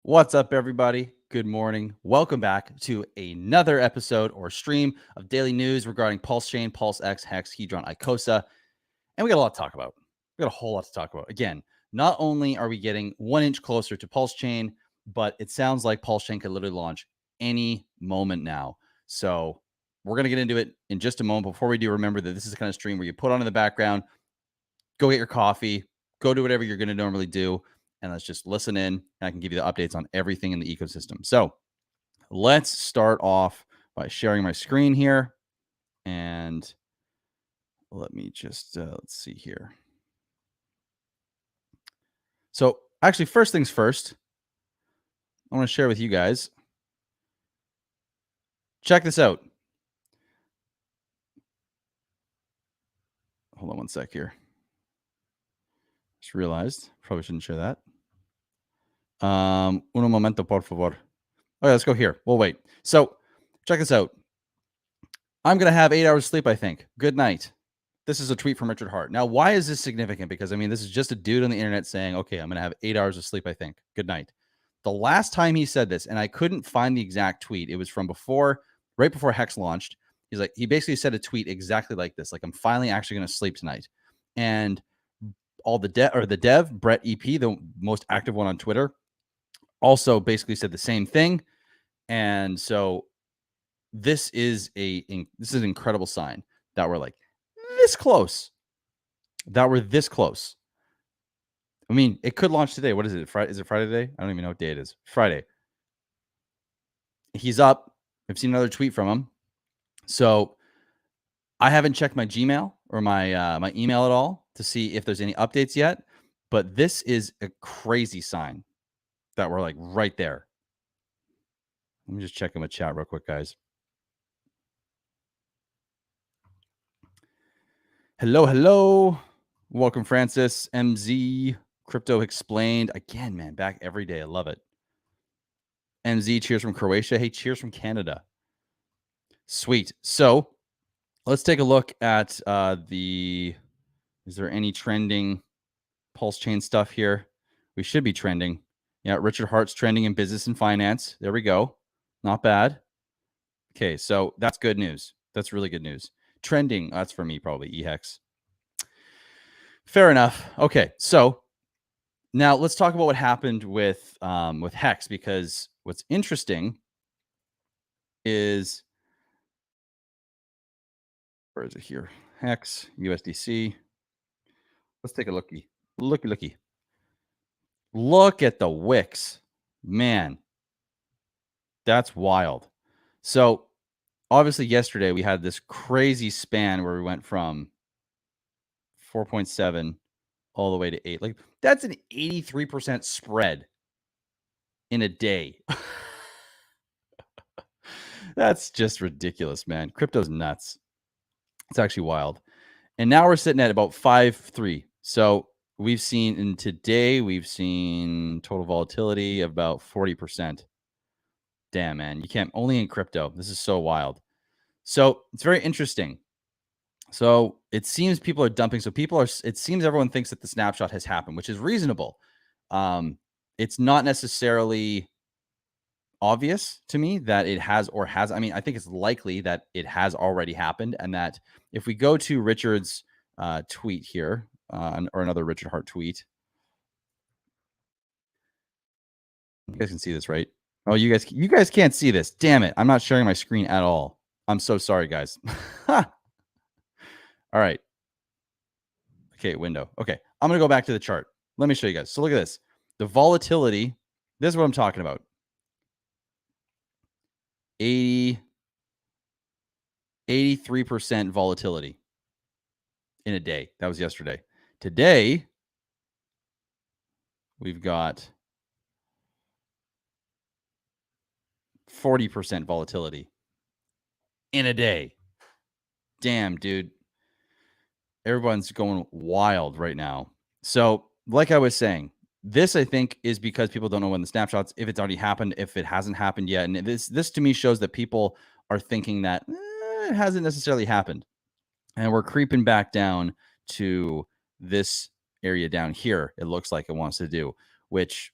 What's up, everybody? Good morning. Welcome back to another episode or stream of daily news regarding Pulsechain, Pulsex, Hex, Hedron, Icosa. And we got a lot to talk about. We got a whole lot to talk about. Again, not only are we getting 1 inch closer to Pulsechain, but it sounds like Pulsechain could literally launch any moment now. So we're going to get into it in just a moment. Before we do, remember that this is the kind of stream where you put on in the background, go get your coffee, go do whatever you're going to normally do, and let's just listen in, and I can give you the updates on everything in the ecosystem. So let's start off by sharing my screen here. And let me just, let's see here. So actually, first things first, I want to share with you guys. Check this out. Hold on one sec here. Just realized, probably shouldn't share that. Un momento, por favor. Okay, let's go here. We'll wait. So check this out. I'm going to have 8 hours sleep, I think. Good night. This is a tweet from Richard Hart. Now, why is this significant? Because, I mean, this is just a dude on the internet saying, okay, I'm going to have 8 hours of sleep, I think. Good night. The last time he said this, and I couldn't find the exact tweet, it was from right before Hex launched. He basically said a tweet exactly like this, like, I'm finally actually going to sleep tonight. And the dev, Brett EP, the most active one on Twitter, also basically said the same thing. And so this is an incredible sign that we're like this close. That we're this close. I mean, it could launch today. What is it? Friday? Is it Friday today? I don't even know what day it is. Friday. He's up. I've seen another tweet from him. So I haven't checked my Gmail or my email at all to see if there's any updates yet. But this is a crazy sign that we're like right there. Let me just check in the chat real quick, guys. Hello. Welcome, Francis. MZ. Crypto Explained. Again, man, back every day. I love it. MZ, cheers from Croatia. Hey, cheers from Canada. Sweet. So let's take a look at is there any trending Pulsechain stuff here? We should be trending. Yeah, Richard Hart's trending in business and finance. There we go. Not bad. Okay, so that's good news. That's really good news. Trending, that's for me probably, EHEX. Fair enough. Okay, so now let's talk about what happened with Hex, because what's interesting is, where is it here? Hex, USDC. Let's take a looky. Looky. Look at the wicks. Man, that's wild. So obviously yesterday we had this crazy span where we went from 4.7 all the way to 8. Like, that's an 83% spread in a day. That's just ridiculous, man. Crypto's nuts. It's actually wild. And now we're sitting at about 5.3. So we've seen total volatility of about 40%. Damn, man. You can't, only in crypto. This is so wild. So it's very interesting. So it seems people are dumping. So it seems everyone thinks that the snapshot has happened, which is reasonable. It's not necessarily obvious to me that it has or has. I mean, I think it's likely that it has already happened, and that if we go to Richard's tweet here, or another Richard Hart tweet, you guys can see this, right? Oh, you guys can't see this. Damn it! I'm not sharing my screen at all. I'm so sorry, guys. All right. Okay, window. Okay, I'm gonna go back to the chart. Let me show you guys. So look at this. The volatility. This is what I'm talking about. 83% volatility in a day. That was yesterday. Today, we've got 40% volatility in a day. Damn, dude. Everyone's going wild right now. So, like I was saying, this, I think, is because people don't know when the snapshots, if it's already happened, if it hasn't happened yet. And this to me shows that people are thinking that it hasn't necessarily happened. And we're creeping back down to this area down here. It looks like it wants to do, which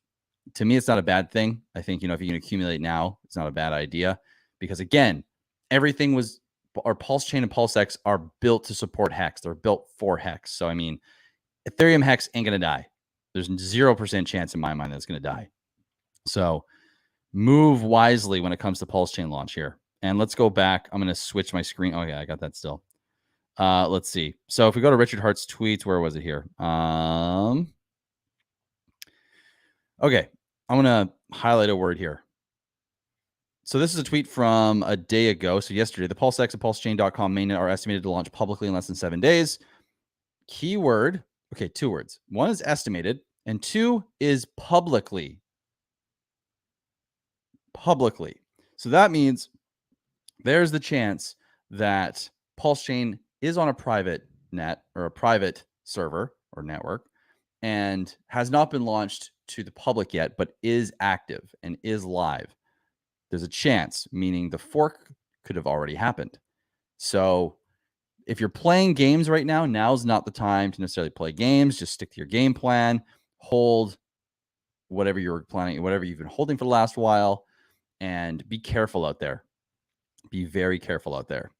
to me, it's not a bad thing. I think, if you can accumulate now, it's not a bad idea because, again, everything was, our Pulsechain and Pulsex are built to support Hex. They're built for Hex. So, I mean, Ethereum Hex ain't going to die. There's 0% chance in my mind that it's going to die. So move wisely when it comes to Pulsechain launch here. And let's go back. I'm going to switch my screen. Oh, yeah, I got that still. Let's see. So if we go to Richard Hart's tweets, where was it here? Okay, I'm going to highlight a word here. So this is a tweet from a day ago. So yesterday, the pulsex and pulsechain.com mainnet are estimated to launch publicly in less than 7 days. Keyword, okay, 2 words. 1 is estimated, and 2 is publicly. Publicly. So that means there's the chance that Pulsechain is on a private net or a private server or network and has not been launched to the public yet, but is active and is live. There's a chance, meaning the fork could have already happened. So if you're playing games right now, now's not the time to necessarily play games. Just stick to your game plan, hold whatever you're planning, whatever you've been holding for the last while, and be careful out there. Be very careful out there.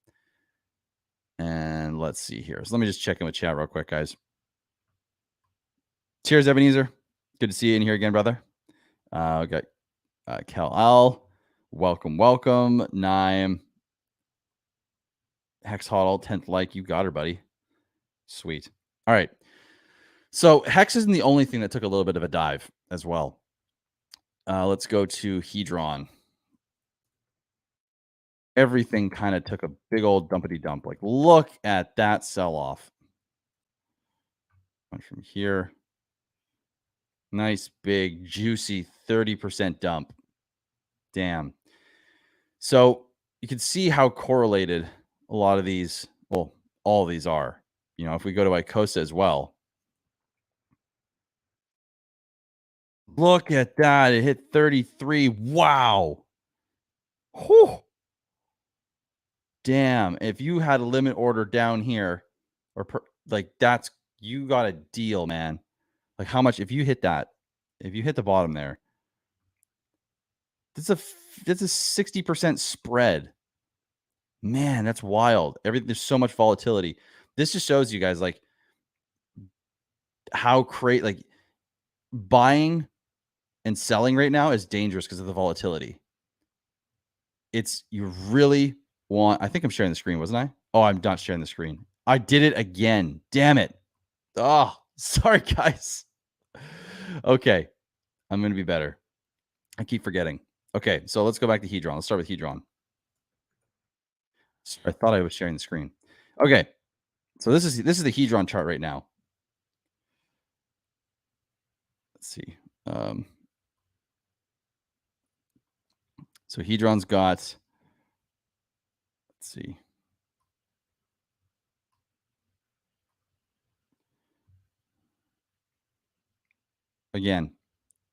And let's see here. So let me just check in with chat real quick, guys. Cheers, Ebenezer. Good to see you in here again, brother. We got Cal Al. Welcome. Naim. Hex Huddle, 10th like. You got her, buddy. Sweet. All right. So Hex isn't the only thing that took a little bit of a dive as well. Let's go to Hedron. Everything kind of took a big old dumpity dump. Like, look at that sell-off. From here. Nice, big, juicy 30% dump. Damn. So you can see how correlated a lot of these, well, all of these are. If we go to Icosa as well. Look at that. It hit 33. Wow. Whew. Damn. If you had a limit order down here, or you got a deal, man. Like how much, if you hit the bottom there, that's a 60% spread. Man, that's wild. There's so much volatility. This just shows you guys like how buying and selling right now is dangerous because of the volatility. You really want, I think I'm sharing the screen, wasn't I? Oh, I'm not sharing the screen. I did it again. Damn it. Oh, sorry, guys. Okay. I'm going to be better. I keep forgetting. Okay. So let's go back to Hedron. Let's start with Hedron. I thought I was sharing the screen. Okay. So this is the Hedron chart right now. Let's see. So Hedron's got, let's see. Again,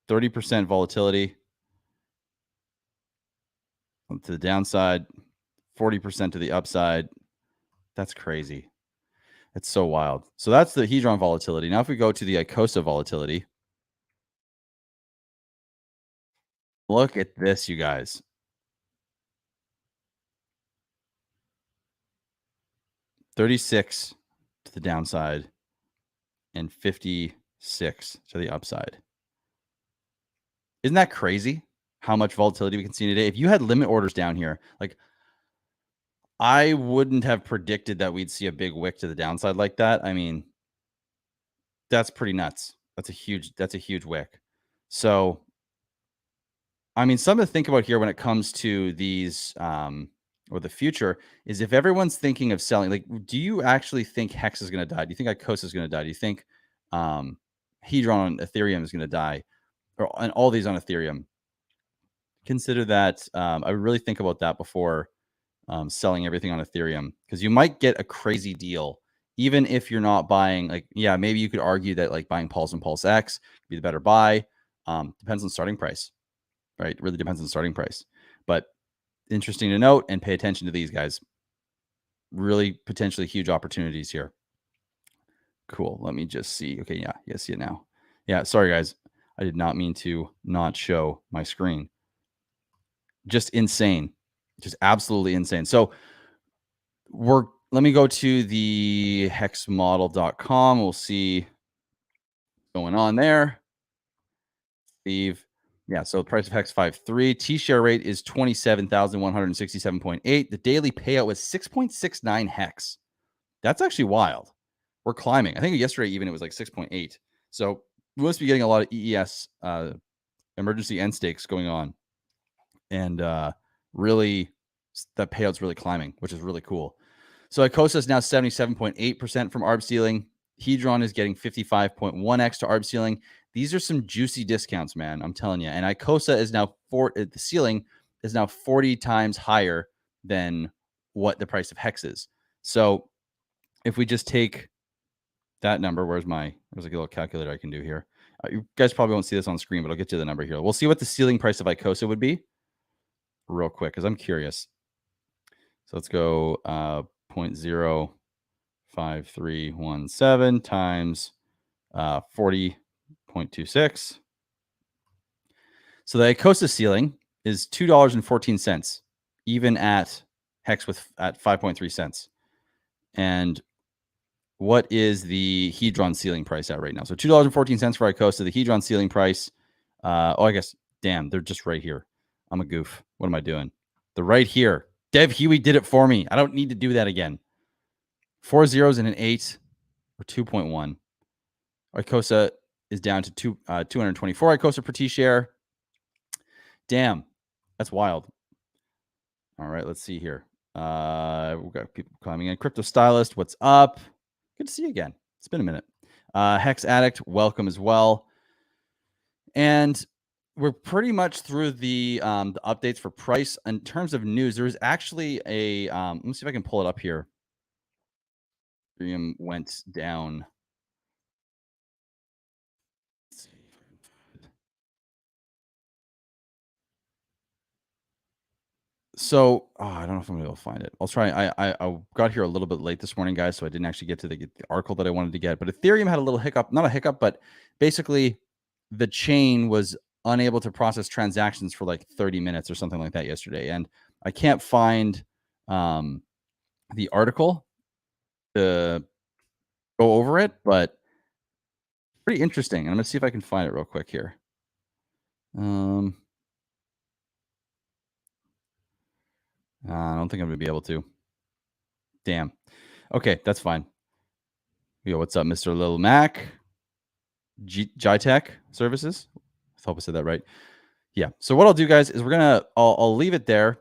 30% volatility to the downside, 40% to the upside. That's crazy. It's so wild. So that's the Hedron volatility. Now, if we go to the Icosa volatility, look at this, you guys. 36 to the downside and 56 to the upside. Isn't that crazy how much volatility we can see today? If you had limit orders down here, like I wouldn't have predicted that we'd see a big wick to the downside like that. I mean, that's pretty nuts. That's a huge wick. So, I mean, something to think about here when it comes to these or the future is if everyone's thinking of selling, like, do you actually think Hex is going to die? Do you think Icosa is going to die? Do you think Hedron on Ethereum is going to die? And all these on Ethereum? Consider that. I would really think about that before selling everything on Ethereum, because you might get a crazy deal, even if you're not buying. Like, yeah, maybe you could argue that like buying Pulse and PulseX would be the better buy. Depends on starting price, right? It really depends on starting price. But interesting to note and pay attention to these guys. Really potentially huge opportunities here. Cool. Let me just see. Okay, yeah, see it now. Yeah, sorry guys. I did not mean to not show my screen. Just insane. Just absolutely insane. So let me go to the hexmodel.com. We'll see what's going on there. Steve. Yeah, so the price of Hex 5.3. T-share rate is 27,167.8. The daily payout was 6.69 Hex. That's actually wild. We're climbing. I think yesterday even it was like 6.8. So we must be getting a lot of EES emergency end stakes going on. And really, that payout's really climbing, which is really cool. So Icosa is now 77.8% from ARB ceiling. Hedron is getting 55.1x to ARB ceiling. These are some juicy discounts, man. I'm telling you. And Icosa is now the ceiling is now 40 times higher than what the price of Hex is. So if we just take that number, there's like a little calculator I can do here. You guys probably won't see this on the screen, but I'll get you the number here. We'll see what the ceiling price of Icosa would be real quick because I'm curious. So let's go 0.05317 times 40.26. So the Icosa ceiling is $2.14, even at Hex at 5.3 cents. And what is the Hedron ceiling price at right now? So $2.14 for Icosa. The Hedron ceiling price. I guess, damn, they're just right here. I'm a goof. What am I doing? They're right here. Dev Huey did it for me. I don't need to do that again. 4 zeros and an 8 or 2.1. Icosa is down to 224 Icosa per T-share. Damn, that's wild. All right, let's see here. We've got people climbing in. Crypto Stylist, what's up? Good to see you again. It's been a minute. Hex Addict, welcome as well. And we're pretty much through the updates for price. In terms of news, there was actually a let me see if I can pull it up here. Ethereum went down. So I don't know if I'm gonna be able to find it. I'll try. I got here a little bit late this morning, guys, so I didn't actually get to the article that I wanted to get. But Ethereum had a little hiccup, not a hiccup, but basically the chain was unable to process transactions for like 30 minutes or something like that yesterday. And I can't find the article to go over it, but pretty interesting. And I'm gonna see if I can find it real quick here. I don't think I'm gonna be able to. Damn. Okay, that's fine. Yo, what's up, Mr. Lil Mac? Jitech Services. I hope I said that right. Yeah. So what I'll do, guys, is I'll leave it there.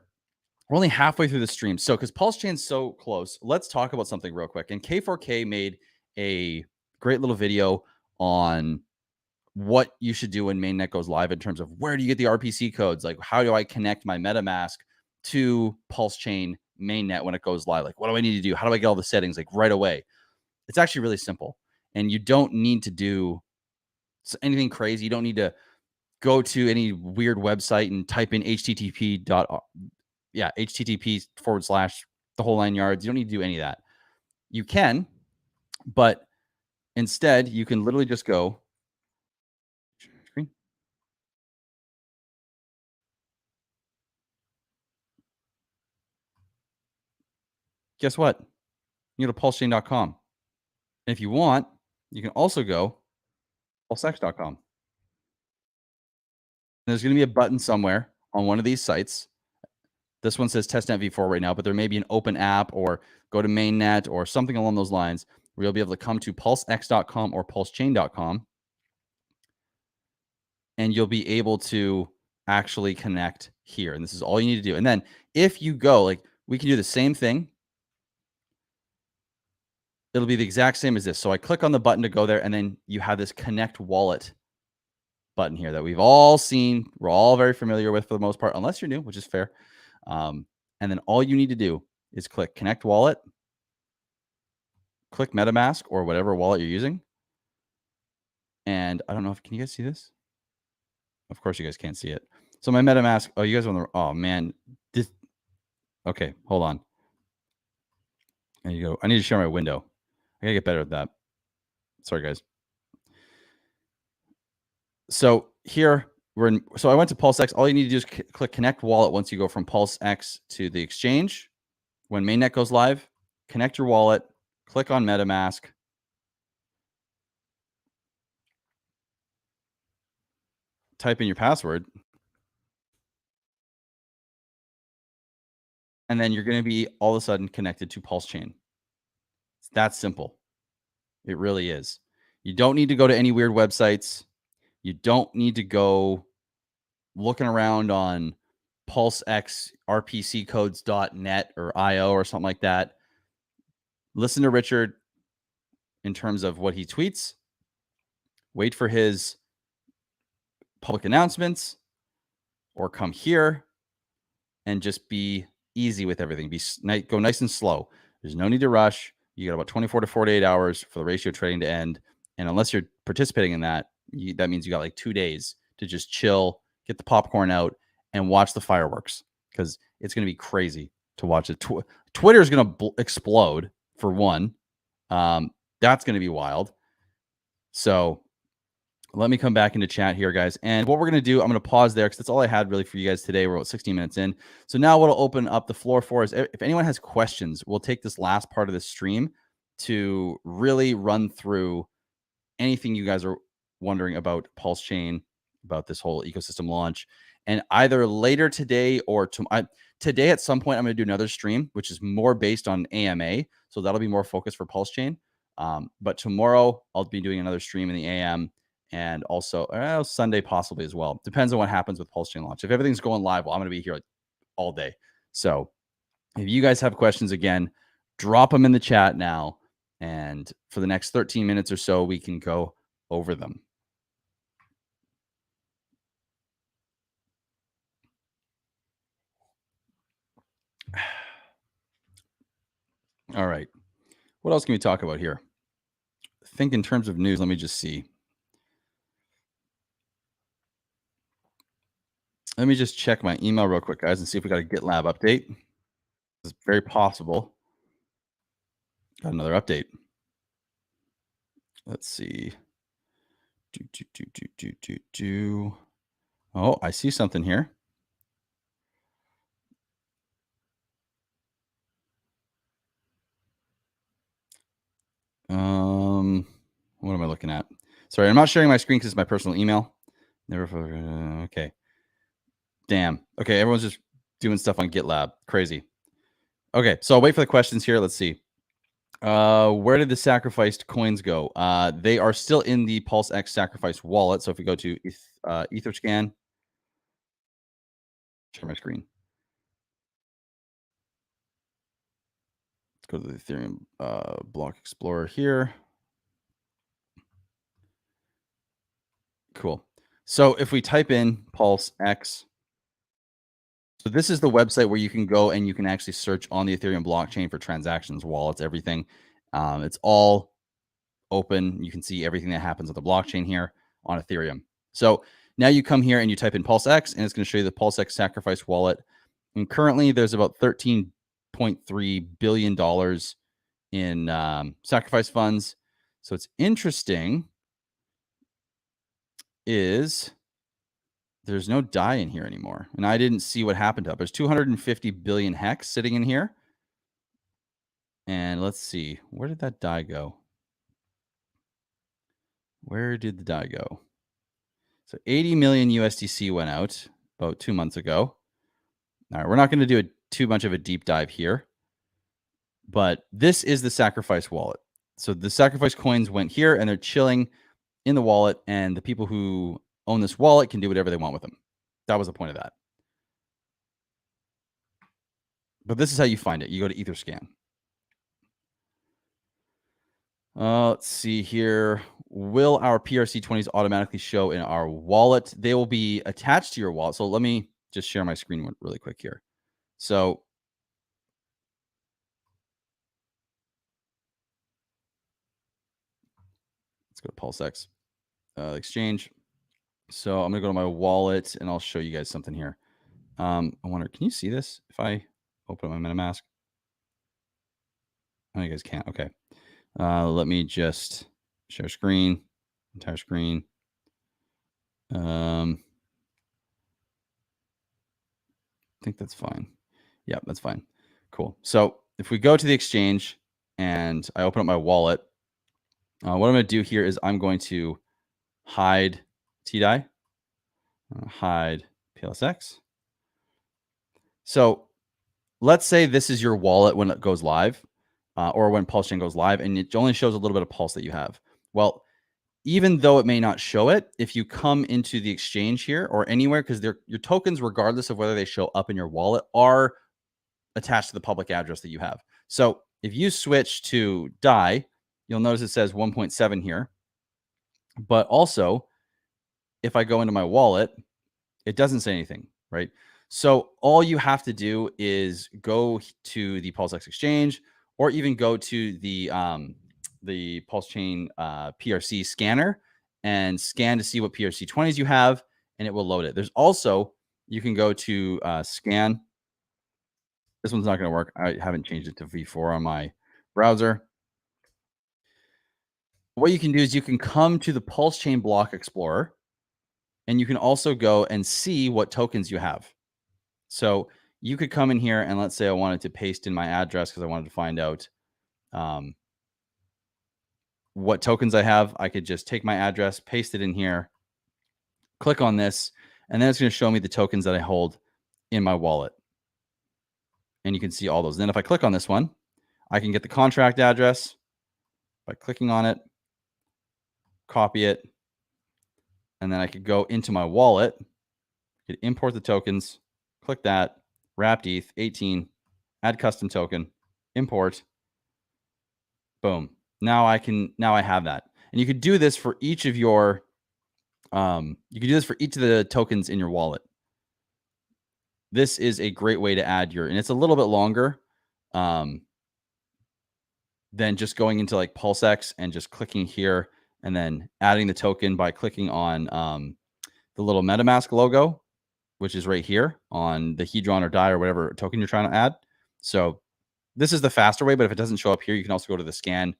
We're only halfway through the stream. So because Pulsechain's so close, let's talk about something real quick. And K4K made a great little video on what you should do when Mainnet goes live in terms of where do you get the RPC codes? Like, how do I connect my MetaMask to Pulsechain Mainnet when it goes live? Like, what do I need to do? How do I get all the settings like right away? It's actually really simple. And you don't need to do anything crazy. You don't need to go to any weird website and type in http the whole 9 yards. You don't need to do any of that. You can, but instead you can literally just go screen. Guess what? You go to pulsechain.com. And if you want, you can also go pulsex.com. There's going to be a button somewhere on one of these sites. This one says testnet v4 right now, but there may be an open app or go to mainnet or something along those lines where you'll be able to come to pulsex.com or pulsechain.com and you'll be able to actually connect here. And this is all you need to do. And then if you go, like, we can do the same thing. It'll be the exact same as this. So I click on the button to go there, and then you have this connect wallet button here that we've all seen. We're all very familiar with for the most part, unless you're new, which is fair. And then all you need to do is click connect wallet, click MetaMask or whatever wallet you're using. And I don't know can you guys see this? Of course you guys can't see it. So my MetaMask, you guys want oh man. Okay, hold on. There you go. I need to share my window. I gotta get better at that. Sorry, guys. So here we're in, so I went to PulseX. All you need to do is click connect wallet once you go from PulseX to the exchange. When Mainnet goes live, connect your wallet, click on MetaMask. Type in your password. And then you're going to be all of a sudden connected to Pulsechain. It's that simple. It really is. You don't need to go to any weird websites. You don't need to go looking around on pulsexrpccodes.net or IO or something like that. Listen to Richard in terms of what he tweets. Wait for his public announcements or come here and just be easy with everything. Go nice and slow. There's no need to rush. You got about 24 to 48 hours for the ratio trading to end. And unless you're participating in that, that means you got like 2 days to just chill, get the popcorn out, and watch the fireworks because it's going to be crazy to watch it. Twitter is going to explode for one. That's going to be wild. So let me come back into chat here, guys. And what we're going to do, I'm going to pause there because that's all I had really for you guys today. We're about 16 minutes in. So now what I'll open up the floor for is if anyone has questions, we'll take this last part of the stream to really run through anything you guys are wondering about Pulsechain, about this whole ecosystem launch. And either later today or today at some point, I'm going to do another stream, which is more based on AMA. So that'll be more focused for Pulsechain. But tomorrow I'll be doing another stream in the AM and also Sunday possibly as well. Depends on what happens with Pulsechain launch. If everything's going live, well, I'm going to be here like all day. So if you guys have questions, again, drop them in the chat now. And for the next 13 minutes or so, we can go over them. All right. What else can we talk about here? Think in terms of news. Let me just see. Let me just check my email real quick, guys, and see if we got a GitLab update. It's very possible. Got another update. Let's see. Oh, I see something here. What am I looking at? Sorry, I'm not sharing my screen because it's my personal email. Never. Okay. Damn. Okay, everyone's just doing stuff on GitLab. Crazy. Okay, so I'll wait for the questions here. Let's see. Where did the sacrificed coins go? They are still in the PulseX sacrifice wallet. So if we go to Etherscan, share my screen. Let's go to the Ethereum block explorer here. Cool. So if we type in PulseX, so this is the website where you can go and you can actually search on the Ethereum blockchain for transactions, wallets, everything. It's all open. You can see everything that happens on the blockchain here on Ethereum. So now you come here and you type in PulseX, and it's going to show you the PulseX sacrifice wallet. And currently, there's about $13.3 billion in sacrifice funds. So it's interesting is there's no DAI in here anymore. And I didn't see what happened to it. There's 250 billion hex sitting in here. And let's see, where did that DAI go? Where did the DAI go? So 80 million USDC went out about 2 months ago. All right, we're not going to do too much of a deep dive here, but this is the sacrifice wallet. So the sacrifice coins went here and they're chilling in the wallet, and the people who own this wallet can do whatever they want with them. That was the point of that. But this is how you find it. You go to Etherscan. Let's see here. Will our PRC20s automatically show in our wallet? They will be attached to your wallet. So let me just share my screen really quick here. So let's go to PulseX exchange. So I'm going to go to my wallet and I'll show you guys something here. I wonder, can you see this if I open up my MetaMask? Oh, you guys can't. Okay. Let me just share screen, entire screen. I think that's fine. Yeah, that's fine. Cool. So if we go to the exchange and I open up my wallet, what I'm going to do here is I'm going to hide TDI, hide PLSX. So let's say this is your wallet when it goes live, or when Pulsechain goes live, and it only shows a little bit of pulse that you have. Well, even though it may not show it, if you come into the exchange here or anywhere, because your tokens, regardless of whether they show up in your wallet, are attached to the public address that you have. So if you switch to DAI, you'll notice it says 1.7 here. But also, if I go into my wallet, it doesn't say anything, right? So all you have to do is go to the Pulsex exchange, or even go to the Pulsechain PRC scanner and scan to see what PRC20s you have, and it will load it. There's also, you can go to scan. This one's not going to work. I haven't changed it to V4 on my browser. What you can do is you can come to the Pulsechain block explorer, and you can also go and see what tokens you have. So you could come in here, and let's say I wanted to paste in my address because I wanted to find out what tokens I have. I could just take my address, paste it in here, click on this, and then it's going to show me the tokens that I hold in my wallet. And you can see all those. Then if I click on this one, I can get the contract address by clicking on it, copy it, and then I could go into my wallet, could import the tokens, click that, wrapped ETH 18, add custom token, import, boom. Now I have that. And you could do this for each of your, you could do this for each of the tokens in your wallet. This is a great way to add your, and it's a little bit longer than just going into like Pulsex and just clicking here and then adding the token by clicking on the little MetaMask logo, which is right here on the hedron or DAI or whatever token you're trying to add. So this is the faster way, but if it doesn't show up here, you can also go to the scan,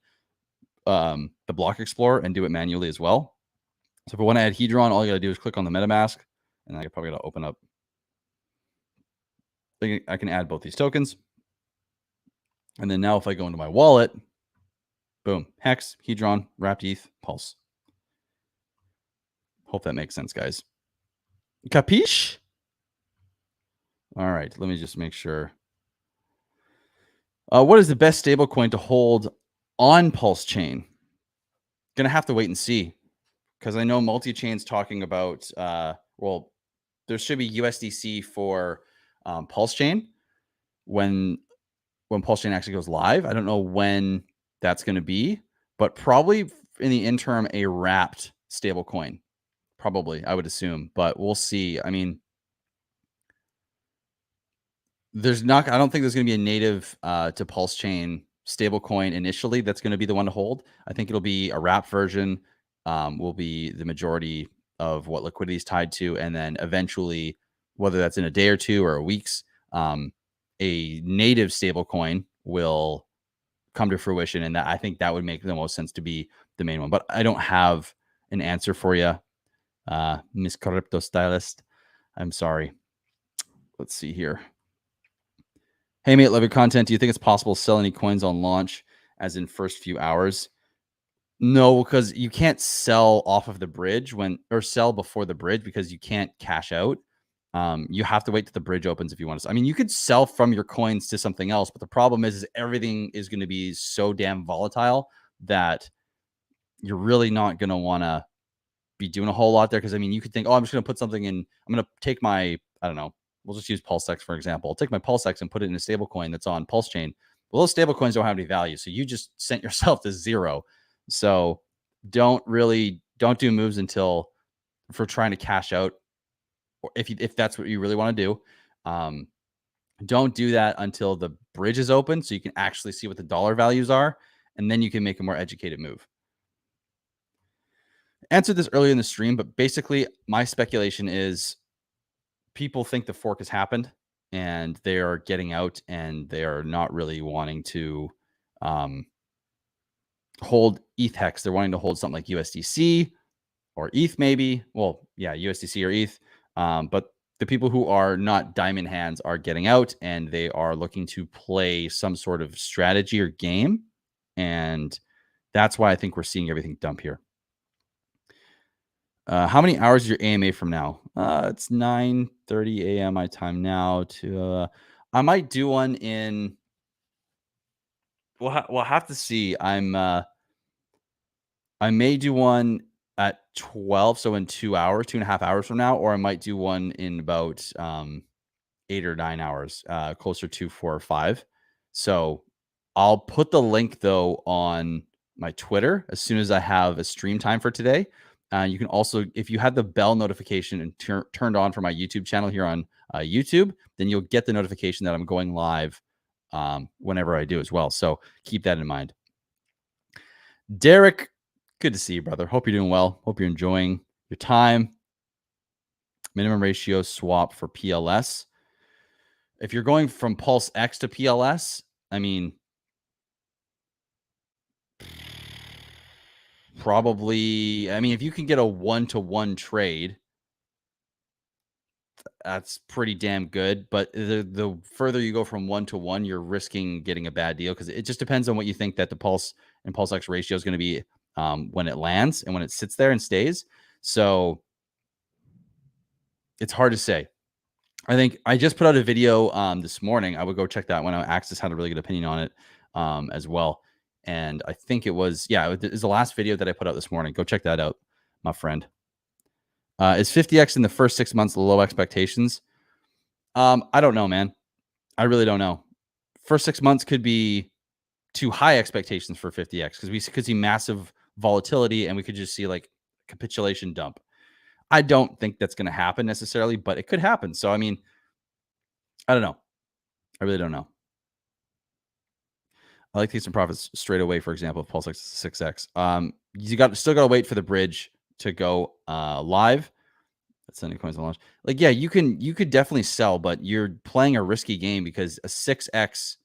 the block explorer, and do it manually as well. So if I want to add hedron, all you got to do is click on the MetaMask, and I probably got to open up. I can add both these tokens. And then now if I go into my wallet, boom, Hex, hedron, wrapped ETH, Pulse. Hope that makes sense, guys. Capiche? All right, let me just make sure. What is the best stablecoin to hold on Pulsechain? Gonna have to wait and see, because I know multi-chain's talking about, well, there should be USDC for Pulsechain when Pulsechain actually goes live. I don't know when that's going to be, but probably in the interim, a wrapped stablecoin. Probably, I would assume, but we'll see. I mean, I don't think there's going to be a native to Pulsechain stablecoin initially that's going to be the one to hold. I think it'll be a wrapped version, will be the majority of what liquidity is tied to. And then eventually, whether that's in a day or two or a week's, a native stablecoin will come to fruition. And that, I think that would make the most sense to be the main one. But I don't have an answer for you, Miss Crypto Stylist. I'm sorry. Let's see here. Hey, mate, love your content. Do you think it's possible to sell any coins on launch, as in first few hours? No, because you can't sell off of the bridge or sell before the bridge, because you can't cash out. You have to wait till the bridge opens if you want to. I mean, you could sell from your coins to something else, but the problem is everything is going to be so damn volatile that you're really not going to want to be doing a whole lot there. Because I mean, you could think, oh, I'm just going to put something in. I'm going to take my, I don't know, we'll just use Pulsex for example. I'll take my Pulsex and put it in a stable coin that's on Pulsechain. Well, those stable coins don't have any value, so you just sent yourself to zero. So don't do moves until, for trying to cash out, or if that's what you really want to do. Don't do that until the bridge is open, so you can actually see what the dollar values are, and then you can make a more educated move. Answered this earlier in the stream, but basically my speculation is people think the fork has happened and they are getting out, and they are not really wanting to hold ETH Hex. They're wanting to hold something like USDC or ETH maybe. Well, yeah, USDC or ETH. But the people who are not diamond hands are getting out, and they are looking to play some sort of strategy or game. And that's why I think we're seeing everything dump here. How many hours is your AMA from now? It's 9:30 a.m. my time now. I might do one in. We'll have to see. I may do one at 12, so in 2 hours, 2.5 hours from now, or I might do one in about 8 or 9 hours, closer to 4 or 5. So I'll put the link though on my Twitter as soon as I have a stream time for today. You can also, if you had the bell notification and turned on for my YouTube channel here on YouTube, then you'll get the notification that I'm going live whenever I do as well. So keep that in mind. Derek, good to see you, brother. Hope you're doing well. Hope you're enjoying your time. Minimum ratio swap for PLS. If you're going from Pulsex to PLS, I mean, probably, if you can get a 1-to-1 trade, that's pretty damn good. But the further you go from 1-to-1, you're risking getting a bad deal because it just depends on what you think that the Pulse and Pulsex ratio is going to be when it lands and when it sits there and stays. So it's hard to say. I think I just put out a video this morning. I would go check that one out. Axis had a really good opinion on it as well. And I think it was the last video that I put out this morning. Go check that out, my friend. Is 50x in the first 6 months low expectations? I don't know, man. I really don't know. First 6 months could be too high expectations for 50x because we could see massive volatility and we could just see like capitulation dump. I don't think that's going to happen necessarily, but it could happen. So, I don't know. I really don't know. I like to get some profits straight away, for example, if Pulsex is 6x. You still got to wait for the bridge to go live. That's sending coins on launch. Like, yeah, you could definitely sell, but you're playing a risky game because a 6x,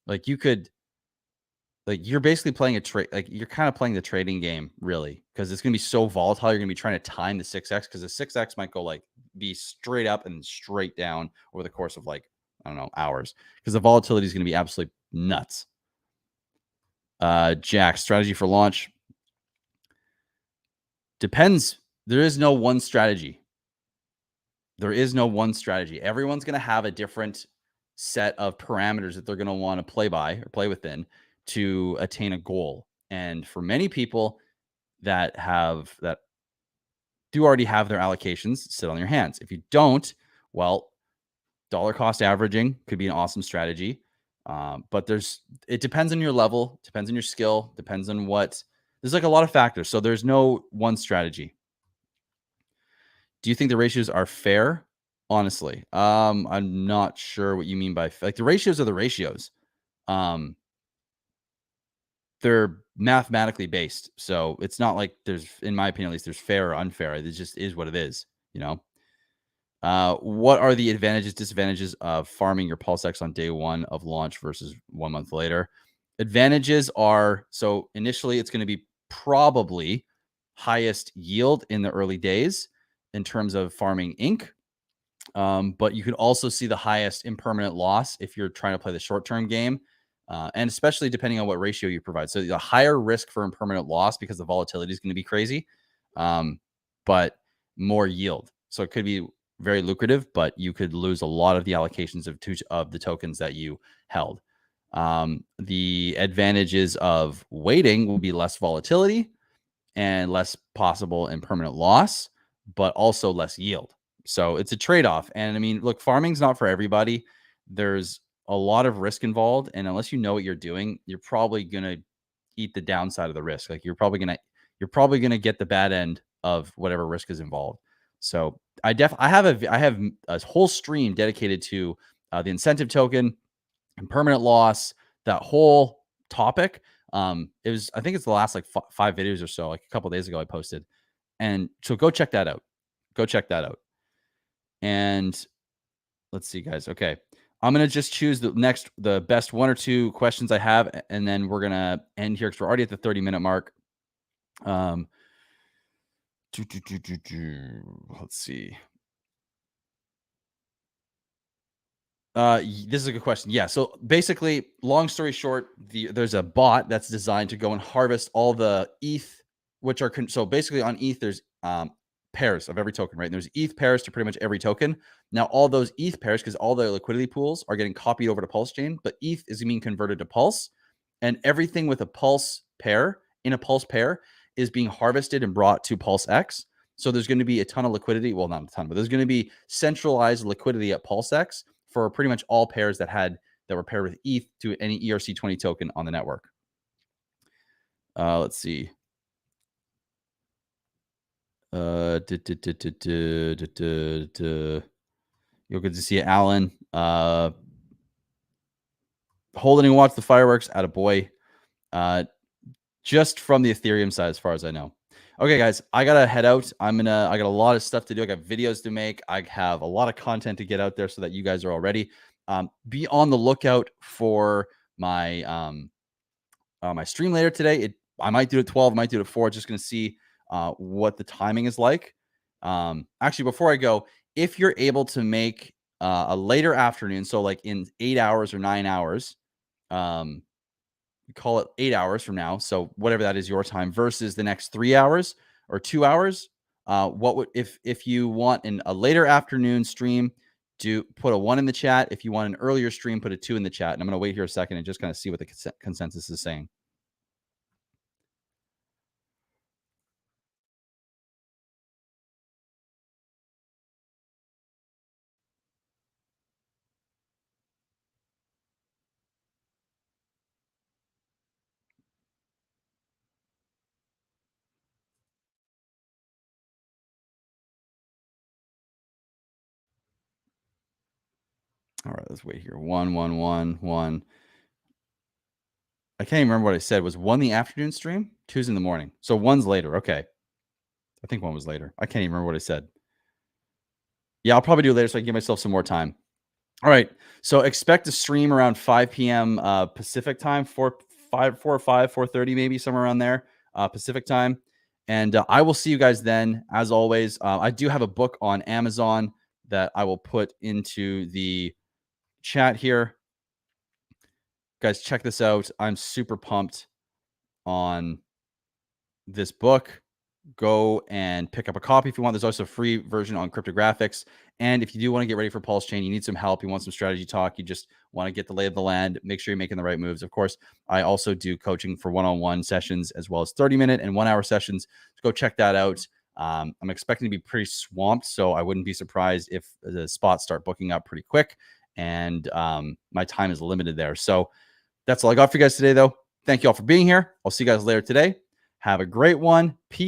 like you're basically playing a trade. Like you're kind of playing the trading game, really, because it's going to be so volatile. You're going to be trying to time the 6x because the 6x might go be straight up and straight down over the course of hours because the volatility is going to be absolutely nuts. Jack, strategy for launch. Depends. There is no one strategy. Everyone's going to have a different set of parameters that they're going to want to play by or play within to attain a goal. And for many people that do already have their allocations sit on your hands. If you don't, well, dollar cost averaging could be an awesome strategy. But it depends on your level, depends on your skill, depends on there's like a lot of factors. So there's no one strategy. Do you think the ratios are fair? Honestly, I'm not sure what you mean by the ratios are the ratios. They're mathematically based. So it's not like in my opinion, at least there's fair or unfair. It just is what it is, What are the advantages, disadvantages of farming your Pulsex on day one of launch versus 1 month later? Advantages are, so initially it's going to be probably highest yield in the early days in terms of farming ink. But you could also see the highest impermanent loss if you're trying to play the short-term game. And especially depending on what ratio you provide. So the higher risk for impermanent loss because the volatility is going to be crazy, but more yield. So it could be very lucrative, but you could lose a lot of the allocations of the tokens that you held. The advantages of waiting will be less volatility and less possible impermanent loss, but also less yield. So it's a trade-off. And look, farming's not for everybody. There's a lot of risk involved. And unless you know what you're doing, you're probably going to eat the downside of the risk. Like you're probably going to get the bad end of whatever risk is involved. So I have a whole stream dedicated to the incentive token and permanent loss, that whole topic. I think it's the last 5 videos or so, like a couple of days ago I posted. And so go check that out. And let's see, guys. Okay. I'm going to just choose the best 1 or 2 questions I have, and then we're going to end here because we're already at the 30-minute mark. Let's see. This is a good question. Yeah. So basically, long story short, there's a bot that's designed to go and harvest all the ETH, which are so basically on ETH, there's pairs of every token, right? And there's ETH pairs to pretty much every token. Now, all those ETH pairs, because all the liquidity pools are getting copied over to Pulsechain, but ETH is being converted to Pulse, and everything with a Pulse pair in a Pulse pair is being harvested and brought to Pulsex. So there's going to be a ton of liquidity. Well, not a ton, but there's going to be centralized liquidity at Pulsex for pretty much all pairs that were paired with ETH to any ERC20 token on the network. Let's see. You'll get to see Alan. Holding and watch the fireworks. Attaboy. Just from the Ethereum side, as far as I know. Okay, guys, I gotta head out. I got a lot of stuff to do. I got videos to make. I have a lot of content to get out there so that you guys are all ready. Be on the lookout for my my stream later today. I might do it at 12, I might do it at 4. Just gonna see what the timing is like. Actually, before I go, if you're able to make a later afternoon, so like in 8 hours or 9 hours, call it 8 hours from now, so whatever that is your time, versus the next 3 hours or 2 hours, what would, if you want a later afternoon stream, put a 1 in the chat. If you want an earlier stream, put a 2 in the chat. And I'm going to wait here a second and just kind of see what the consensus is saying. All right, let's wait here. 1, 1, 1, 1. I can't even remember what I said. Was 1 the afternoon stream? 2's in the morning. So 1's later. Okay. I think 1 was later. I can't even remember what I said. Yeah, I'll probably do it later so I can give myself some more time. All right. So expect to stream around 5 p.m. Pacific time, 4 or 5, 4:30 maybe, somewhere around there, Pacific time. And I will see you guys then. As always, I do have a book on Amazon that I will put into the chat here. Guys, check this out. I'm super pumped on this book. Go and pick up a copy if you want. There's also a free version on cryptographics. And if you do want to get ready for Pulsechain, you need some help, you want some strategy talk, you just want to get the lay of the land, make sure you're making the right moves. Of course, I also do coaching for one-on-one sessions as well as 30-minute and 1-hour sessions. So go check that out. I'm expecting to be pretty swamped, so I wouldn't be surprised if the spots start booking up pretty quick. And my time is limited there. So that's all I got for you guys today, though. Thank you all for being here. I'll see you guys later today. Have a great one. Peace.